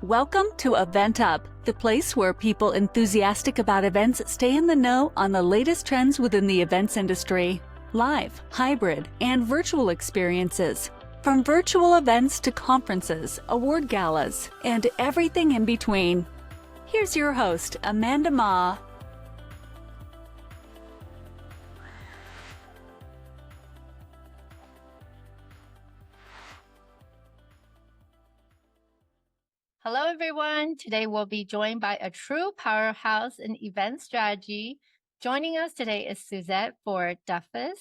Welcome to EventUp, the place where people enthusiastic about events stay in the know on the latest trends within the events industry. Live, hybrid, and virtual experiences. From virtual events to conferences, award galas, and everything in between. Here's your host, Amanda Ma. Hello, everyone. Today we'll be joined by a true powerhouse in event strategy. Joining us today is Suzette Ford-Duffus,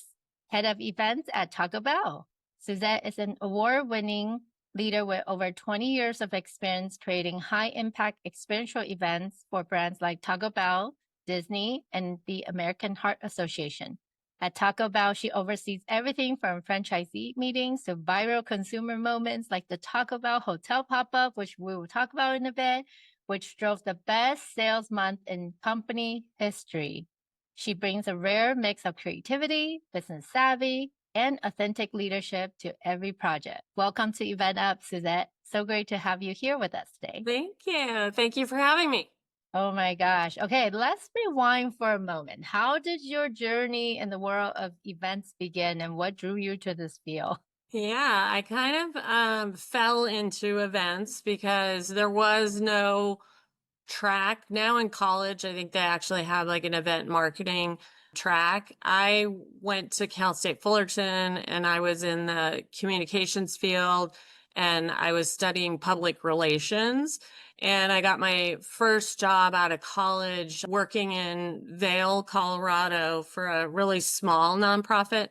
Head of Events at Taco Bell. Suzette is an award-winning leader with over 20 years of experience creating high-impact experiential events for brands like Taco Bell, Disney, and the American Heart Association. At Taco Bell, she oversees everything from franchisee meetings to viral consumer moments like the Taco Bell Hotel Pop-Up, which we will talk about in a bit, which drove the best sales month in company history. She brings a rare mix of creativity, business savvy, and authentic leadership to every project. Welcome to EventUp, Suzette. So great to have you here with us today. Thank you. Thank you for having me. Oh my gosh. Okay, let's rewind for a moment. How did your journey in the world of events begin and what drew you to this field? Yeah, I kind of fell into events because there was no track. Now in college, I think they actually have like an event marketing track. I went to Cal State Fullerton and I was in the communications field and I was studying public relations. And I got my first job out of college working in Vail, Colorado for a really small nonprofit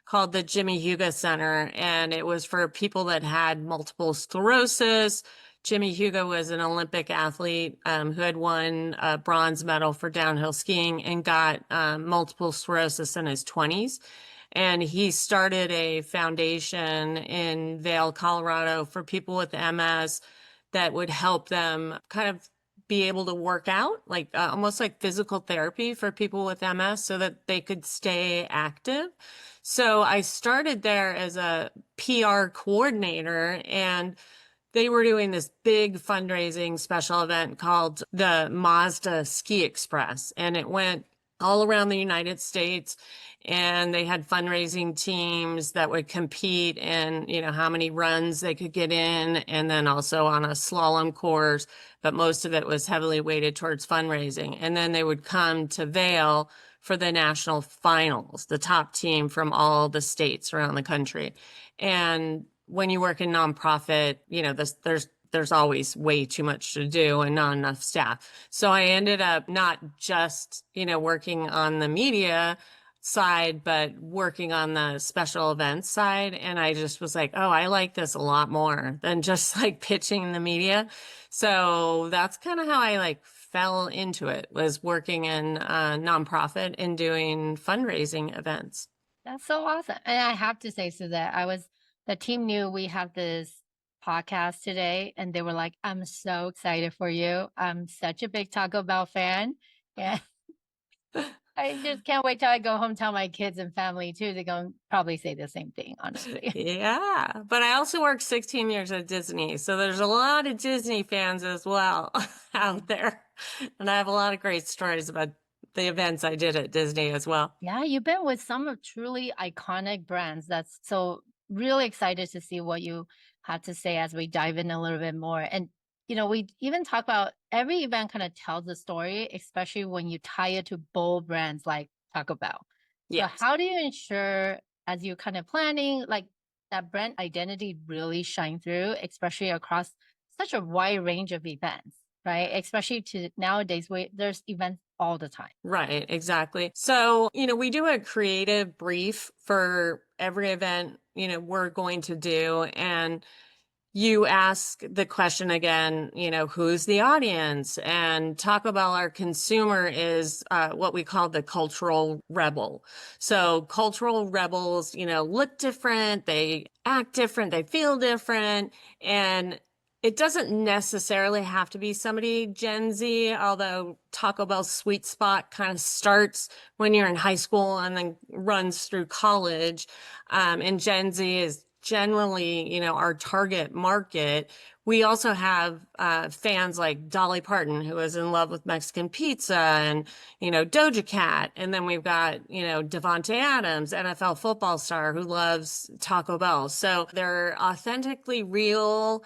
called the Jimmy Huga Center. And it was for people that had multiple sclerosis. Jimmy Huga was an Olympic athlete who had won a bronze medal for downhill skiing and got multiple sclerosis in his 20s. And he started a foundation in Vail, Colorado for people with MS that would help them kind of be able to work out, like almost like physical therapy for people with MS so that they could stay active. So I started there as a PR coordinator and they were doing this big fundraising special event called the Mazda Ski Express. And it went all around the United States. And they had fundraising teams that would compete in, how many runs they could get in, and then also on a slalom course. But most of it was heavily weighted towards fundraising. And then they would come to Vail for the national finals, the top team from all the states around the country. And when you work in nonprofit, there's always way too much to do and not enough staff. So I ended up not just, working on the media side, but working on the special events side. And I just was like, oh, I like this a lot more than just like pitching the media. So that's kind of how I fell into it, was working in a nonprofit and doing fundraising events. That's so awesome. And I have to say, Suzette, the team knew we have this podcast today and they were like, I'm so excited for you. I'm such a big Taco Bell fan. Yeah. I just can't wait till I go home and tell my kids and family too. They're going to probably say the same thing, honestly. Yeah. But I also worked 16 years at Disney. So there's a lot of Disney fans as well out there. And I have a lot of great stories about the events I did at Disney as well. Yeah, you've been with some of truly iconic brands. That's so really excited to see what you have to say as we dive in a little bit more. And we even talk about every event kind of tells a story, especially when you tie it to bold brands like Taco Bell. Yes. So how do you ensure as you're kind of planning, like that brand identity really shine through, especially across such a wide range of events, right? Especially to nowadays where there's events all the time. Right, exactly. So, we do a creative brief for every event, we're going to do. And you ask the question again, who's the audience? And Taco Bell, our consumer, is what we call the cultural rebel. So cultural rebels, look different, they act different, they feel different. And it doesn't necessarily have to be somebody Gen Z, although Taco Bell's sweet spot kind of starts when you're in high school and then runs through college. And Gen Z is generally, our target market, we also have fans like Dolly Parton, who is in love with Mexican pizza, and, Doja Cat. And then we've got, Devontae Adams, NFL football star, who loves Taco Bell. So they're authentically real,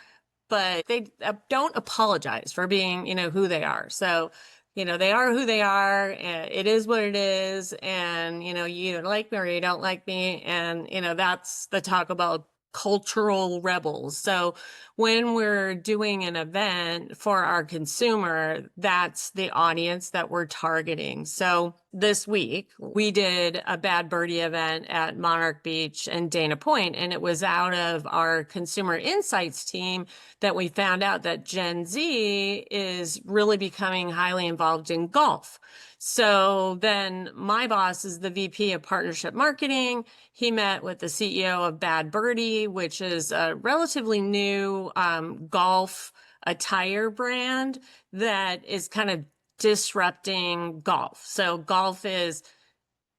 but they don't apologize for being, who they are. So, they are who they are. And it is what it is. And, you either like me or you don't like me. And, that's the Taco Bell cultural rebels. So when we're doing an event for our consumer, that's the audience that we're targeting. So this week we did a Bad Birdie event at Monarch Beach and Dana Point, and it was out of our consumer insights team that we found out that Gen Z is really becoming highly involved in golf. So then my boss is the VP of partnership marketing. He met with the CEO of Bad Birdie, which is a relatively new golf attire brand that is kind of disrupting golf. So golf is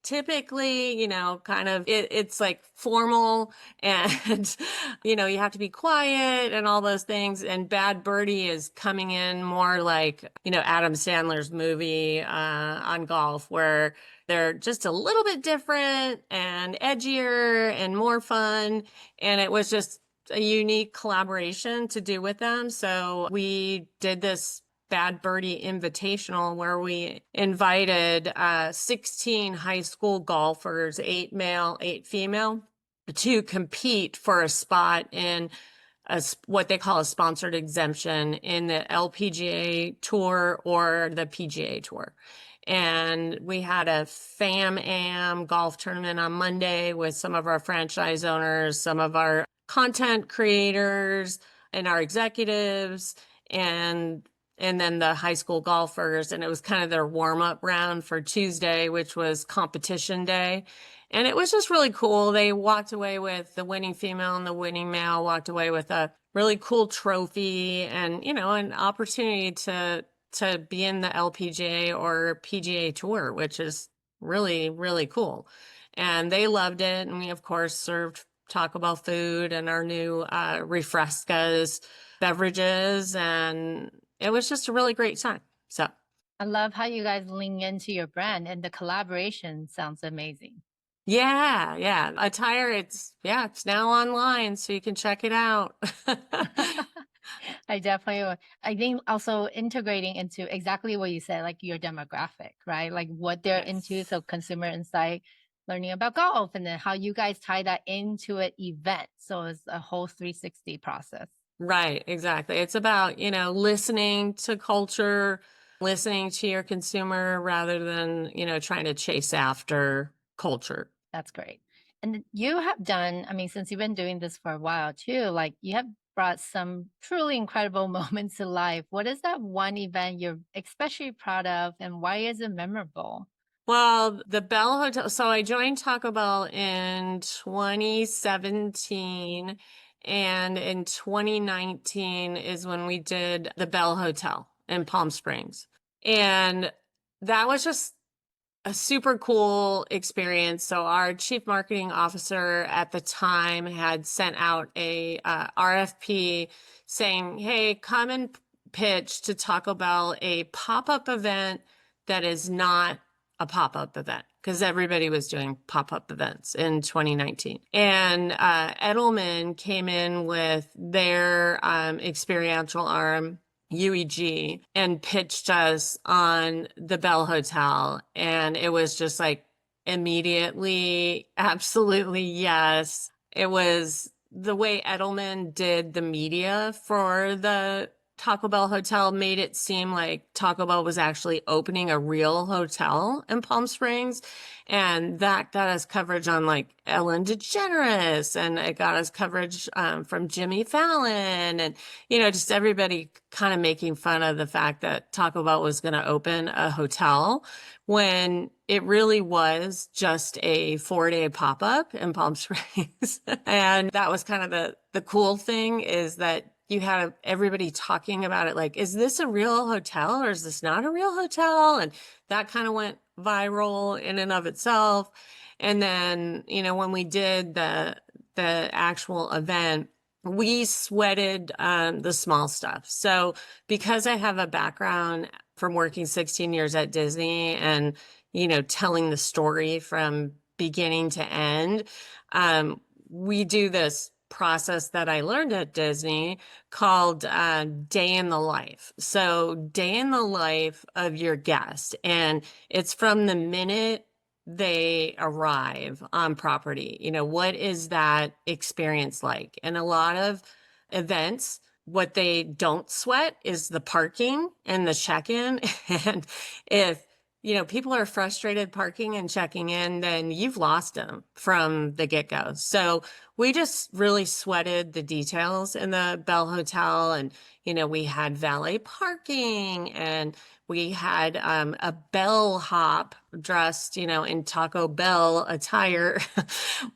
typically, it's like formal and, you have to be quiet and all those things. And Bad Birdie is coming in more like, Adam Sandler's movie on golf, where they're just a little bit different and edgier and more fun. And it was just a unique collaboration to do with them. So we did this Bad Birdie Invitational, where we invited 16 high school golfers, 8 male, 8 female, to compete for a spot in what they call a sponsored exemption in the LPGA Tour or the PGA Tour. And we had a FAM-AM golf tournament on Monday with some of our franchise owners, some of our content creators, and our executives, and then the high school golfers. And it was kind of their warm-up round for Tuesday, which was competition day. And it was just really cool. They walked away with, the winning female and the winning male walked away with a really cool trophy and, an opportunity to be in the LPGA or PGA Tour, which is really, really cool. And they loved it. And we, of course, served Taco Bell food and our new Refrescas beverages. And it was just a really great time. So I love how you guys lean into your brand, and the collaboration sounds amazing. yeah. Attire, it's now online, so you can check it out. I definitely would. I think also integrating into exactly what you said, like your demographic, right? Like what they're into. Yes. So consumer insight, learning about golf, and then how you guys tie that into an event. So it's a whole 360 process. Right, exactly. It's about, listening to culture, listening to your consumer rather than, trying to chase after culture. That's great. And you have done, I mean, since you've been doing this for a while too, like you have brought some truly incredible moments to life. What is that one event you're especially proud of, and why is it memorable? Well, the Bell Hotel. So I joined Taco Bell in 2017, and in 2019 is when we did the Bell Hotel in Palm Springs. And that was just a super cool experience. So our chief marketing officer at the time had sent out a RFP saying, "Hey, come and pitch to Taco Bell a pop-up event that is not a pop-up event," because everybody was doing pop-up events in 2019. And Edelman came in with their experiential arm, UEG, and pitched us on the Bell Hotel. And it was just like immediately, absolutely yes. It was the way Edelman did the media for the Taco Bell Hotel made it seem like Taco Bell was actually opening a real hotel in Palm Springs. And that got us coverage on like Ellen DeGeneres, and it got us coverage from Jimmy Fallon, and, just everybody kind of making fun of the fact that Taco Bell was going to open a hotel when it really was just a 4-day pop-up in Palm Springs. And that was kind of the cool thing, is that you had everybody talking about it like, is this a real hotel or is this not a real hotel? And that kind of went viral in and of itself. And then, when we did the actual event, we sweated the small stuff. So because I have a background from working 16 years at Disney and, telling the story from beginning to end, we do this process that I learned at Disney called day in the life. So day in the life of your guest. And it's from the minute they arrive on property. What is that experience like? And a lot of events, what they don't sweat is the parking and the check-in. And if, people are frustrated parking and checking in, then you've lost them from the get-go. So we just really sweated the details in the Bell Hotel. And, we had valet parking, and we had a bellhop dressed, in Taco Bell attire,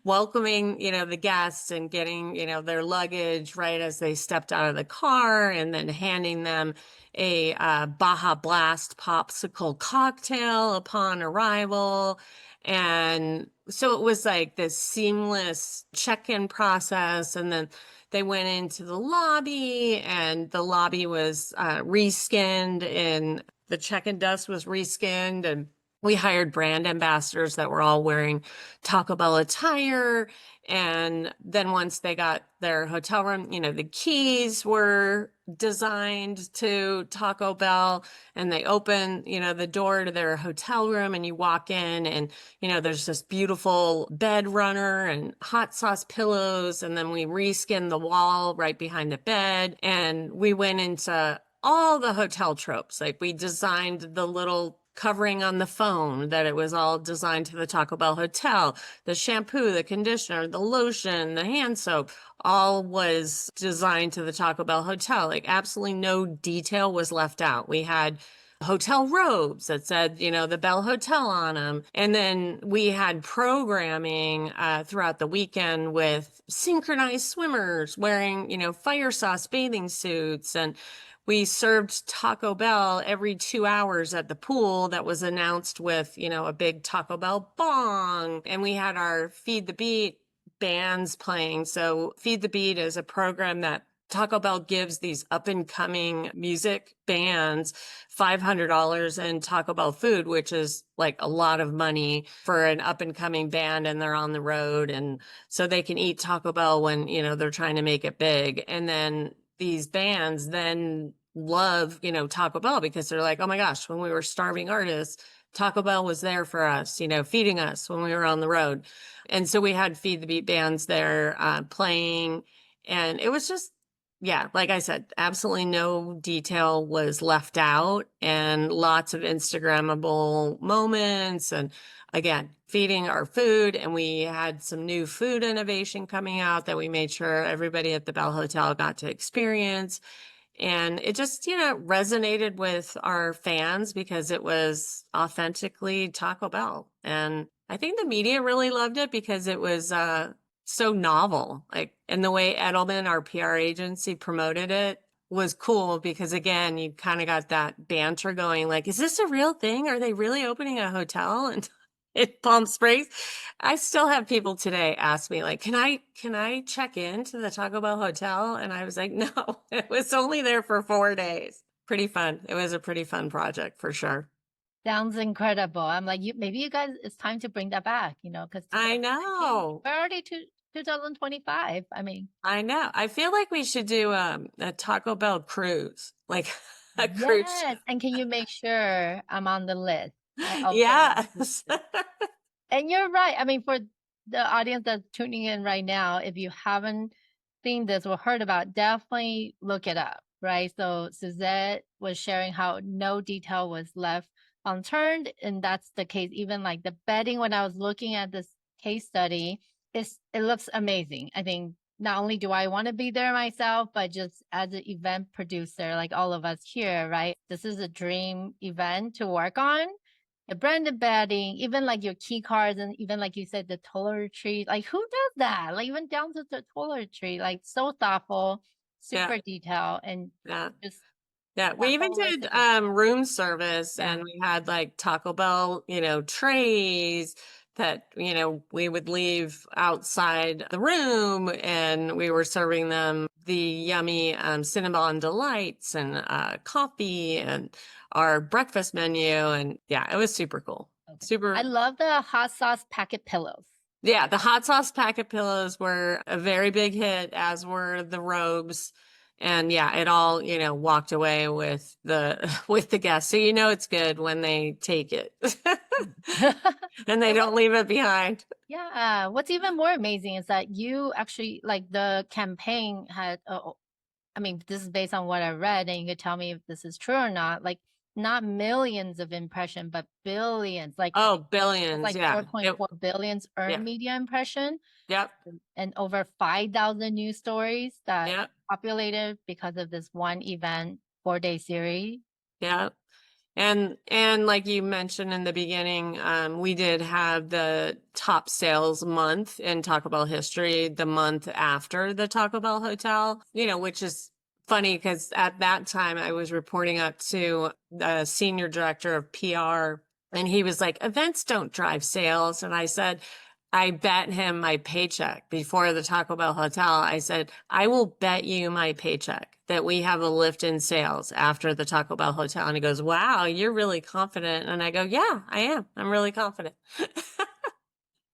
welcoming, the guests and getting, their luggage right as they stepped out of the car, and then handing them a Baja Blast popsicle cocktail upon arrival. And so it was like this seamless check-in process. And then they went into the lobby, and the lobby was reskinned, and the check-in desk was reskinned, and we hired brand ambassadors that were all wearing Taco Bell attire. And then once they got their hotel room, the keys were designed to Taco Bell, and they open, the door to their hotel room, and you walk in, and, there's this beautiful bed runner and hot sauce pillows. And then we reskinned the wall right behind the bed, and we went into all the hotel tropes. Like, we designed the little covering on the phone, that it was all designed to the Taco Bell hotel. The shampoo, the conditioner, the lotion, the hand soap, all was designed to the Taco Bell hotel. Like, absolutely no detail was left out. We had hotel robes that said, the Bell Hotel on them. And then we had programming throughout the weekend with synchronized swimmers wearing, fire sauce bathing suits. And we served Taco Bell every 2 hours at the pool that was announced with, a big Taco Bell bong. And we had our Feed the Beat bands playing. So Feed the Beat is a program that Taco Bell gives these up and coming music bands $500 in Taco Bell food, which is like a lot of money for an up and coming band, and they're on the road. And so they can eat Taco Bell when, they're trying to make it big. And then these bands then love, Taco Bell, because they're like, oh my gosh, when we were starving artists, Taco Bell was there for us, feeding us when we were on the road. And so we had Feed the Beat bands there playing. And it was just, yeah, like I said, absolutely no detail was left out, and lots of Instagrammable moments. And again, feeding our food. And we had some new food innovation coming out that we made sure everybody at the Bell Hotel got to experience. And it just, resonated with our fans because it was authentically Taco Bell. And I think the media really loved it because it was so novel. Like, and the way Edelman, our PR agency, promoted it was cool because, again, you kind of got that banter going. Like, is this a real thing? Are they really opening a hotel and in Palm Springs? I still have people today ask me, like, can I check into the Taco Bell hotel? And I was like, no, it was only there for 4 days. Pretty fun. It was a pretty fun project for sure. Sounds incredible. I'm like, maybe you guys, it's time to bring that back, because I know. we're already to 2025. I mean, I know. I feel like we should do a Taco Bell cruise, like a cruise yes. ship. And can you make sure I'm on the list? Of Yes. And you're right. I mean, for the audience that's tuning in right now, if you haven't seen this or heard about, definitely look it up, right? So Suzette was sharing how no detail was left unturned, and that's the case. Even like the bedding, when I was looking at this case study, it looks amazing. I think not only do I want to be there myself, but just as an event producer, like all of us here, right? This is a dream event to work on. The branded bedding, even like your key cards, and even like you said, the toiletries. Like, who does that? Like, even down to the toiletry, like so thoughtful, Yeah. super detailed, and Yeah. just Yeah, we that even whole did recipe. room service, Yeah. and we had like Taco Bell, trays, that, we would leave outside the room and we were serving them the yummy Cinnabon Delights and coffee and our breakfast menu. And yeah, it was super cool. Okay. Super. I love the hot sauce packet pillows. Yeah, the hot sauce packet pillows were a very big hit, as were the robes. And yeah, it all, walked away with the with the guests. So it's good when they take it. And they don't leave it behind. Yeah. What's even more amazing is that you actually, like, the campaign had, I mean, this is based on what I read, and you could tell me if this is true or not. Like, not millions of impression, but billions. Like, Oh, it's billions. like Yeah. 4.4 billions Yeah. earned media impression, Yep. and over 5,000 news stories that Yep. populated because of this one event, 4-day series. Yep. And like you mentioned in the beginning, we did have the top sales month in Taco Bell history the month after the Taco Bell hotel, which is funny because at that time I was reporting up to the senior director of PR, and he was like, events don't drive sales. And I said, I bet him my paycheck before the Taco Bell hotel. I said, I will bet you my paycheck that we have a lift in sales after the Taco Bell hotel. And he goes, wow, you're really confident. And I go, yeah, I am. I'm really confident.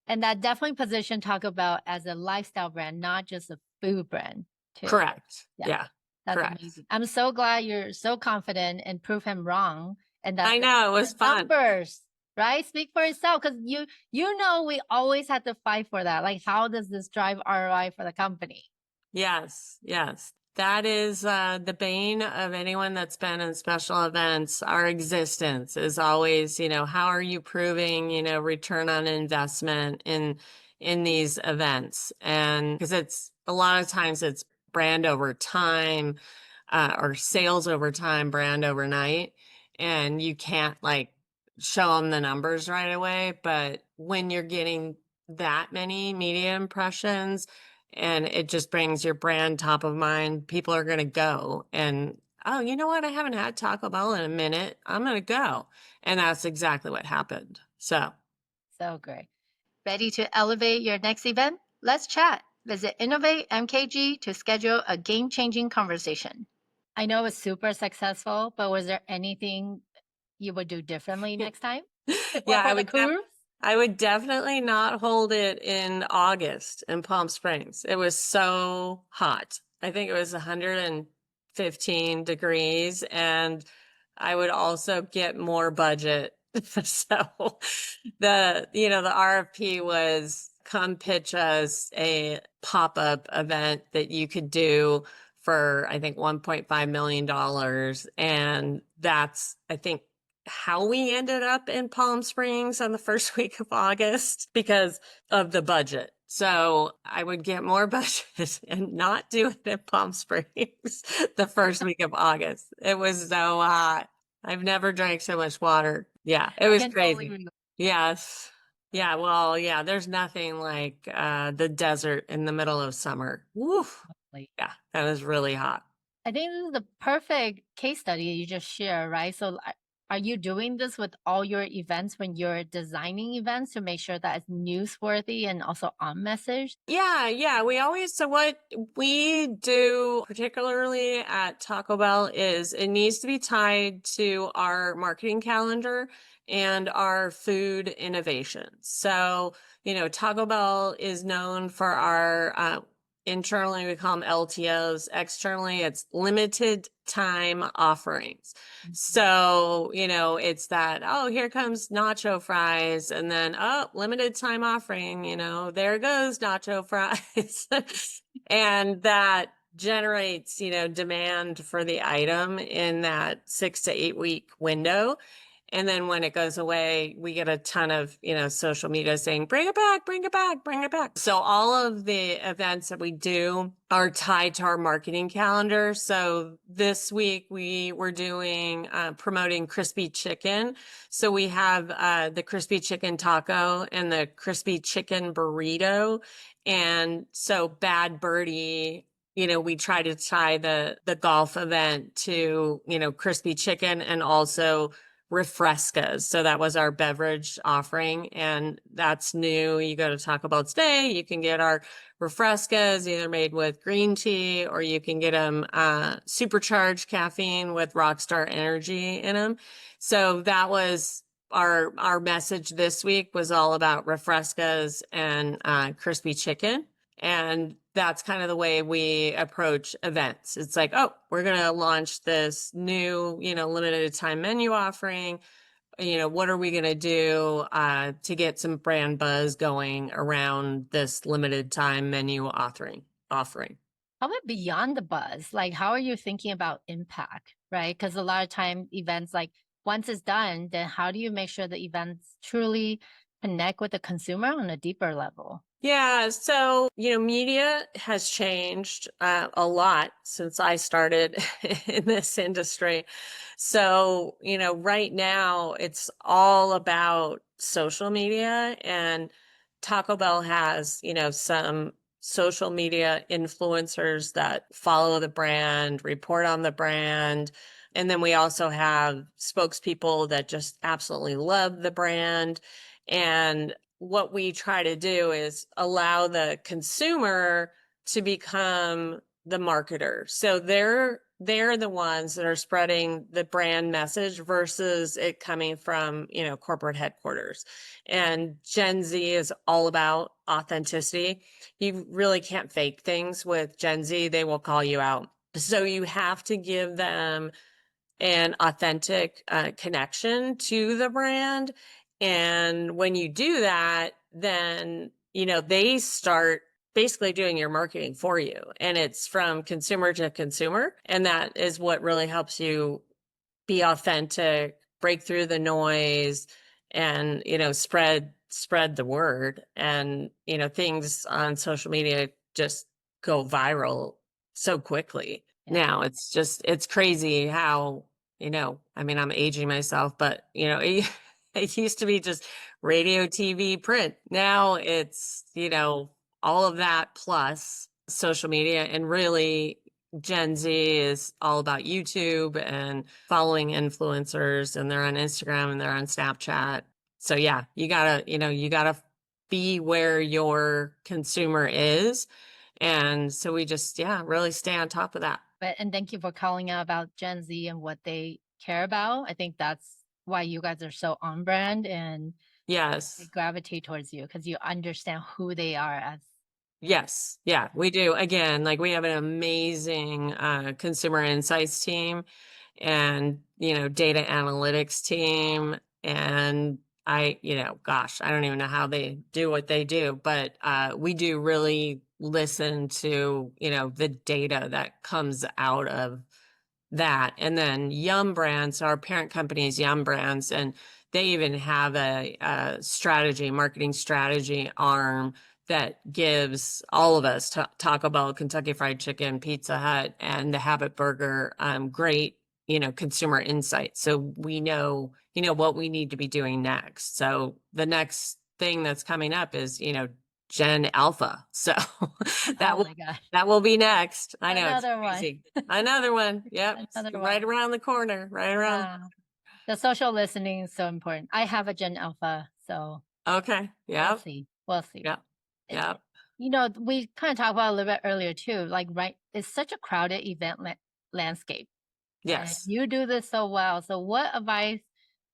And that definitely positioned Taco Bell as a lifestyle brand, not just a food brand, too. Correct. Yeah. Yeah. That's correct. amazing. I'm so glad you're so confident and prove him wrong. And that I know, it was fun. numbers, right? Speak for itself. Because we always had to fight for that. Like, how does this drive ROI for the company? Yes, yes. That is the bane of anyone that's been in special events. Our existence is always, how are you proving, return on investment in these events? And because it's a lot of times it's brand over time, or sales over time, brand overnight, and you can't like show them the numbers right away. But when you're getting that many media impressions, and it just brings your brand top of mind, people are going to go and, oh, you know what? I haven't had Taco Bell in a minute. I'm going to go. And that's exactly what happened. So great. Ready to elevate your next event? Let's chat. Visit Innovate MKG to schedule a game-changing conversation. I know it's super successful, but was there anything you would do differently next time? yeah, Cruise? I would definitely not hold it in August in Palm Springs. It was so hot. I think it was 115 degrees, and I would also get more budget. So the RFP was, come pitch us a pop-up event that you could do for, I think, $1.5 million. And that's, I think, how we ended up in Palm Springs on the first week of August because of the budget. So I would get more budget and not do it in Palm Springs the first week of August. It was so hot. I've never drank so much water. Yeah, it was crazy. Yes. Yeah, well, yeah, there's nothing like the desert in the middle of summer. Woof. Yeah, that was really hot. I think this is the perfect case study you just shared, right? So are you doing this with all your events when you're designing events to make sure that it's newsworthy and also on message? Yeah. So what we do, particularly at Taco Bell, is it needs to be tied to our marketing calendar and our food innovations. So, Taco Bell is known for our, internally we call them LTOs. Externally, it's limited time offerings. So, it's that, oh, here comes nacho fries. And then, oh, limited time offering, there goes nacho fries. And that generates, demand for the item in that 6 to 8 week window. And then when it goes away, we get a ton of, social media saying, bring it back, bring it back, bring it back. So all of the events that we do are tied to our marketing calendar. So this week we were doing, promoting crispy chicken. So we have, the crispy chicken taco and the crispy chicken burrito. And so Bad Birdie, we try to tie the golf event to, crispy chicken and also Refrescas. So that was our beverage offering, and that's new. You go to Taco Bell today, you can get our Refrescas either made with green tea, or you can get them supercharged caffeine with Rockstar Energy in them. So that was our message this week, was all about Refrescas and crispy chicken. And that's kind of the way we approach events. It's like, oh, we're going to launch this new, limited time menu offering. What are we going to do to get some brand buzz going around this limited time menu offering? How about beyond the buzz? Like, how are you thinking about impact, right? Because a lot of time events, like once it's done, then how do you make sure the events truly connect with the consumer on a deeper level? Yeah, so, media has changed a lot since I started in this industry. So, right now it's all about social media, and Taco Bell has, some social media influencers that follow the brand, report on the brand. And then we also have spokespeople that just absolutely love the brand. And what we try to do is allow the consumer to become the marketer. So they're the ones that are spreading the brand message versus it coming from, corporate headquarters. And Gen Z is all about authenticity. You really can't fake things with Gen Z. They will call you out. So you have to give them an authentic connection to the brand. And when you do that, then, they start basically doing your marketing for you. And it's from consumer to consumer. And that is what really helps you be authentic, break through the noise, and, spread the word. And, things on social media just go viral so quickly. Yeah. Now it's crazy how, I'm aging myself, but, it used to be just radio, TV, print. Now it's, all of that plus social media. And really, Gen Z is all about YouTube and following influencers, and they're on Instagram and they're on Snapchat. So yeah, you gotta be where your consumer is. And so we just, really stay on top of that. And thank you for calling out about Gen Z and what they care about. I think that's why you guys are so on brand and they Yes. gravitate towards you because you understand who they are as. Yes. Yeah, we do. Again, like we have an amazing consumer insights team and, data analytics team. And gosh, I don't even know how they do what they do, but we do really listen to, the data that comes out of that. And then Yum Brands, our parent company is Yum Brands, and they even have a strategy, marketing strategy arm that gives all of us, Taco Bell, Kentucky Fried Chicken, Pizza Hut, and the Habit Burger, great, consumer insight. So we know, what we need to be doing next. So the next thing that's coming up is, Gen Alpha. So that Oh will my God. that will be next. I know it's Another one. crazy. Another one. Yep. Another Right one. around the corner. Right around. Yeah. The social listening is so important. I have a Gen Alpha, so Okay. we'll Yep. see. We'll see. Yep. It- Yep. we kind of talked about it a little bit earlier too. Like, right, it's such a crowded event landscape, and Yes. you do this so well. So, what advice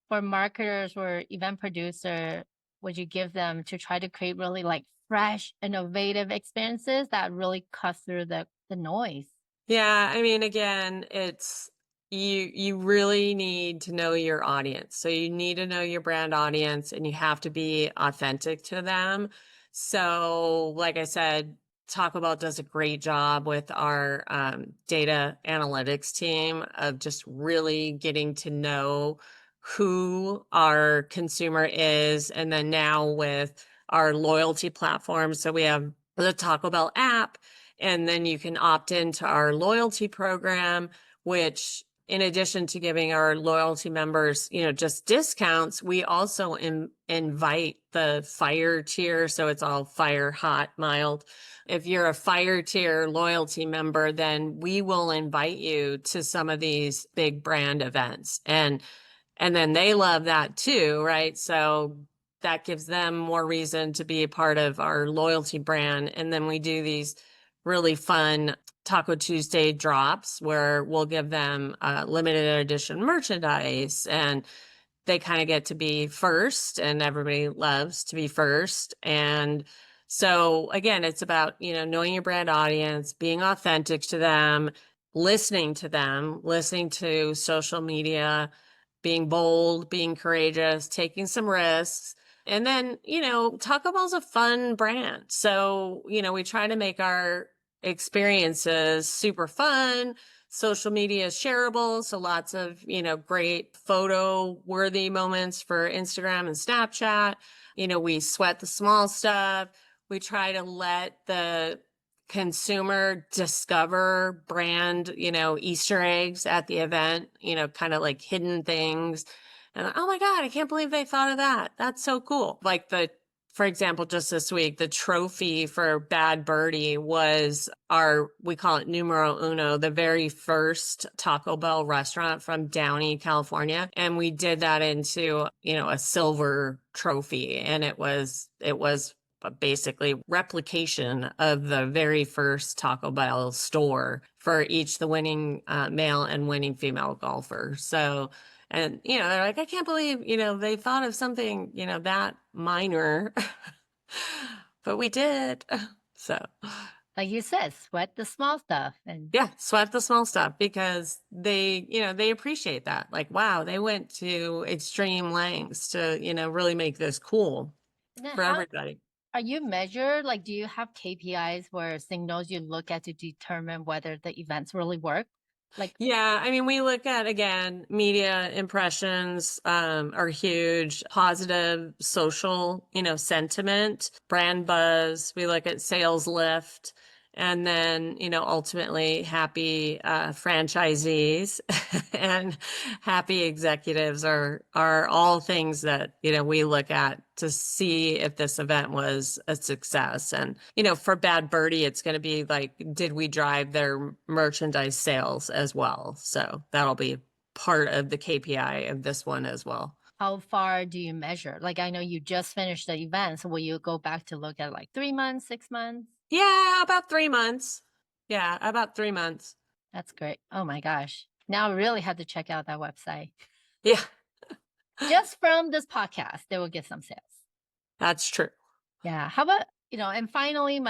for marketers or event producer would you give them to try to create really like fresh, innovative experiences that really cut through the noise? Yeah, again, it's you really need to know your audience. So you need to know your brand audience, and you have to be authentic to them. So, like I said, Taco Bell does a great job with our data analytics team of just really getting to know who our consumer is. And then now with our loyalty platform, so we have the Taco Bell app, and then you can opt into our loyalty program, which, in addition to giving our loyalty members, just discounts, we also invite the fire tier. So it's all fire, hot, mild. If you're a fire tier loyalty member, then we will invite you to some of these big brand events. And And then they love that too, right? So that gives them more reason to be a part of our loyalty brand. And then we do these really fun Taco Tuesday drops where we'll give them limited edition merchandise, and they kind of get to be first, and everybody loves to be first. And so again, it's about, knowing your brand audience, being authentic to them, listening to social media, being bold, being courageous, taking some risks. And then, Taco Bell's a fun brand. So, we try to make our experiences super fun. Social media is shareable. So lots of, great photo worthy moments for Instagram and Snapchat. We sweat the small stuff. We try to let the consumer discover brand, Easter eggs at the event, kind of like hidden things. And oh my God, I can't believe they thought of that. That's so cool. Like for example, just this week, the trophy for Bad Birdie was we call it numero uno, the very first Taco Bell restaurant from Downey, California. And we did that into, a silver trophy. And it was basically replication of the very first Taco Bell store for each the winning male and winning female golfer. So, and they're like, I can't believe they thought of something that minor, but we did. So, Like you said, sweat the small stuff. And yeah, sweat the small stuff, because they appreciate that. Like, wow, they went to extreme lengths to really make this cool then for how everybody. are you measured? Like, do you have KPIs where signals you look at to determine whether the events really work? Like, Yeah, I mean, we look at, again, media impressions are huge, positive social, sentiment, brand buzz. We look at sales lift, and then, ultimately happy franchisees and happy executives are all things that, we look at to see if this event was a success. And, for Bad Birdie, it's going to be like, did we drive their merchandise sales as well? So that'll be part of the KPI of this one as well. how far do you measure? Like, I know you just finished the event, so will you go back to look at like 3 months, 6 months? Yeah, about 3 months. Yeah, about 3 months. That's great. Oh my gosh. Now I really have to check out that website. Yeah, Just from this podcast, they will get some sales. that's true. Yeah. How about, and finally,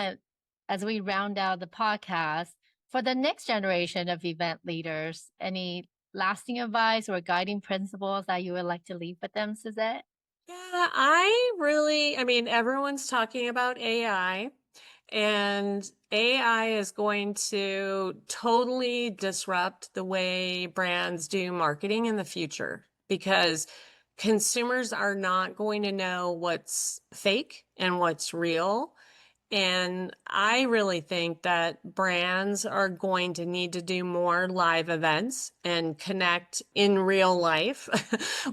as we round out the podcast, for the next generation of event leaders, any lasting advice or guiding principles that you would like to leave with them, Suzette? Yeah, I mean, everyone's talking about AI, and AI is going to totally disrupt the way brands do marketing in the future, because consumers are not going to know what's fake and what's real. And I really think that brands are going to need to do more live events and connect in real life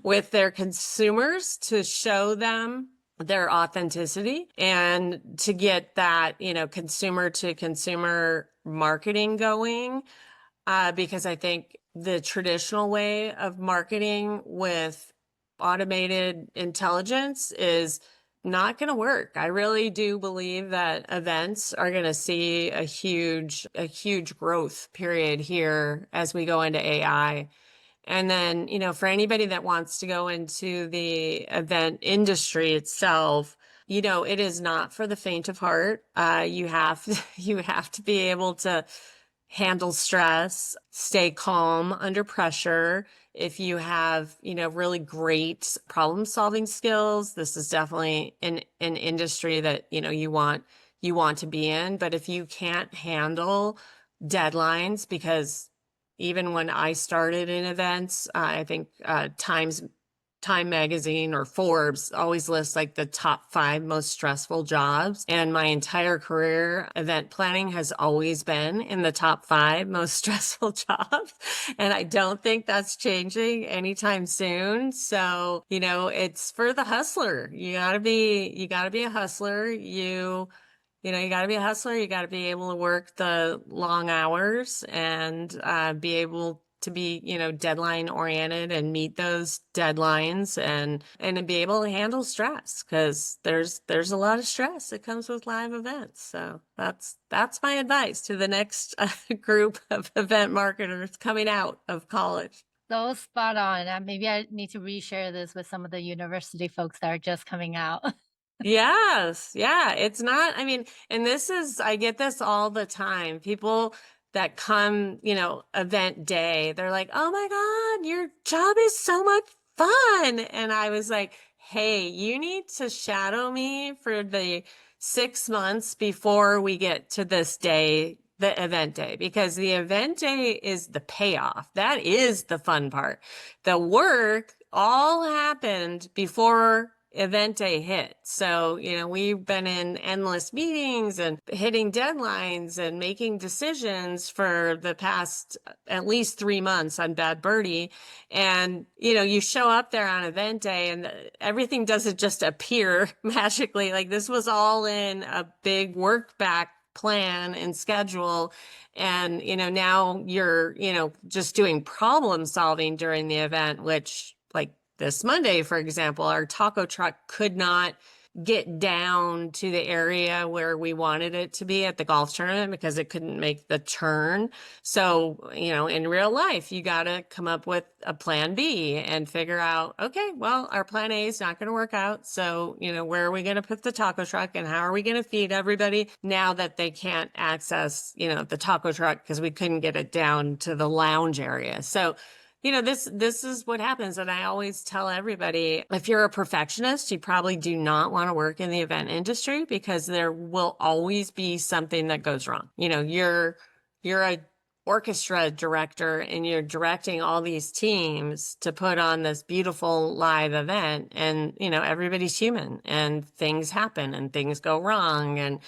with their consumers to show them their authenticity, and to get that, consumer to consumer marketing going. Because I think the traditional way of marketing with automated intelligence is not going to work. I really do believe that events are going to see a huge growth period here as we go into AI. And then, for anybody that wants to go into the event industry itself, it is not for the faint of heart. You have to be able to handle stress, stay calm under pressure. If you have, really great problem solving skills, this is definitely an industry that, you want to be in. But if you can't handle deadlines, because even when I started in events, I think Time Magazine or Forbes always lists like the top 5 most stressful jobs. And my entire career, event planning has always been in the top 5 most stressful jobs. And I don't think that's changing anytime soon. So, it's for the hustler. You gotta be a hustler. You got to be a hustler. You got to be able to work the long hours and be able to be, deadline oriented and meet those deadlines and to be able to handle stress, because there's a lot of stress that comes with live events. So that's my advice to the next group of event marketers coming out of college. So spot on. Maybe I need to reshare this with some of the university folks that are just coming out. Yes. Yeah. It's not, and I get this all the time. People that come, event day, they're like, oh my God, your job is so much fun. And I was like, hey, you need to shadow me for the 6 months before we get to this day, the event day, because the event day is the payoff. That is the fun part. The work all happened before event day hit. So, we've been in endless meetings and hitting deadlines and making decisions for the past at least 3 months on Bad Birdie. And, you show up there on event day and everything doesn't just appear magically. Like, this was all in a big work back plan and schedule. And, now you're, just doing problem solving during the event, which, like, this Monday, for example, our taco truck could not get down to the area where we wanted it to be at the golf tournament because it couldn't make the turn. So, in real life, you got to come up with a plan B and figure out, okay, well, our plan A is not going to work out. So, where are we going to put the taco truck and how are we going to feed everybody now that they can't access, the taco truck because we couldn't get it down to the lounge area. So, this is what happens. And I always tell everybody, if you're a perfectionist, you probably do not want to work in the event industry because there will always be something that goes wrong. You're a orchestra director and you're directing all these teams to put on this beautiful live event, and, everybody's human and things happen and things go wrong and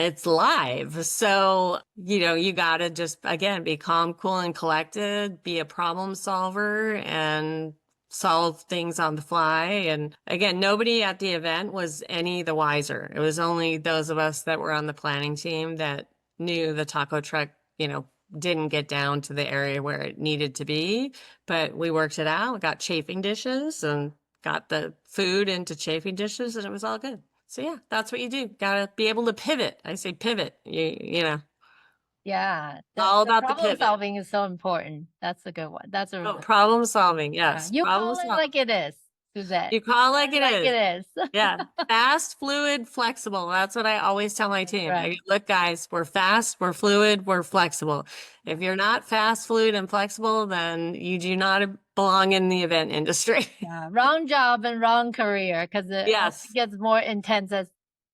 it's live. So, you got to just, again, be calm, cool, and collected, be a problem solver and solve things on the fly. And again, nobody at the event was any the wiser. It was only those of us that were on the planning team that knew the taco truck, didn't get down to the area where it needed to be, but we worked it out, got chafing dishes and got the food into chafing dishes, and it was all good. So yeah, that's what you do. Gotta be able to pivot. I say pivot. Yeah. All The about the problem pivot. solving is so important. That's a good one. That's a really Problem solving. yeah. Yes. You Problem call it solving. like it is, Suzette. You call it like it is. It is. Yeah. Fast, fluid, flexible. That's what I always tell my team. Right. Look, guys, we're fast, we're fluid, we're flexible. If you're not fast, fluid, and flexible, then you do not belong in the event industry. Yeah. Wrong job and wrong career, because it Yes. gets more intense as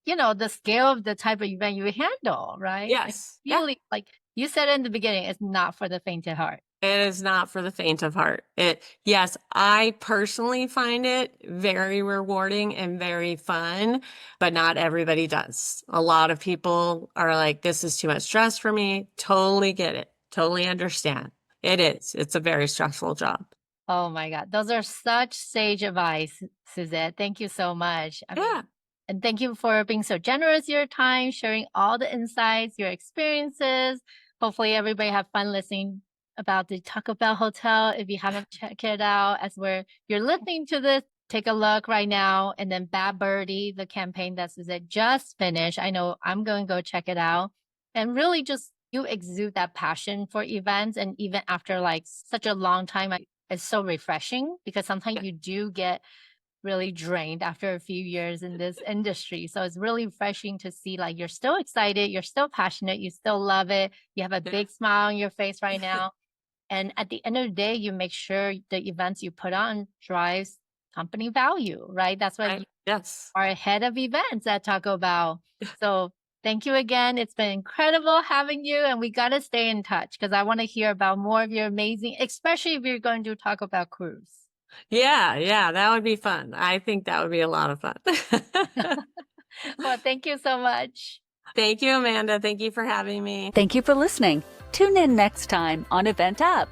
the scale of the type of event you handle, right? Yes. It's really, like you said in the beginning, it's not for the faint of heart. It is not for the faint of heart. Yes, I personally find it very rewarding and very fun, but not everybody does. A lot of people are like, this is too much stress for me. Totally get it. Totally understand. It is. It's a very stressful job. Oh my God. Those are such sage advice, Suzette. Thank you so much. Yeah. And thank you for being so generous with your time, sharing all the insights, your experiences. Hopefully everybody have fun listening about the Taco Bell Hotel. If you haven't checked it out, you're listening to this, take a look right now. And then Bad Birdie, the campaign that Suzette just finished. I know I'm going to go check it out. And really just you exude that passion for events. And even after like such a long time, it's so refreshing because sometimes you do get really drained after a few years in this industry. So it's really refreshing to see like you're still excited, you're still passionate, you still love it. You have a big smile on your face right now. And at the end of the day, you make sure the events you put on drives company value, right? That's why you are ahead of events at Taco Bell. So thank you again. It's been incredible having you, and we got to stay in touch because I want to hear about more of your amazing, especially if you're going to do Taco Bell cruise. Yeah, that would be fun. I think that would be a lot of fun. Well, thank you so much. Thank you, Amanda. Thank you for having me. Thank you for listening. Tune in next time on EventUp.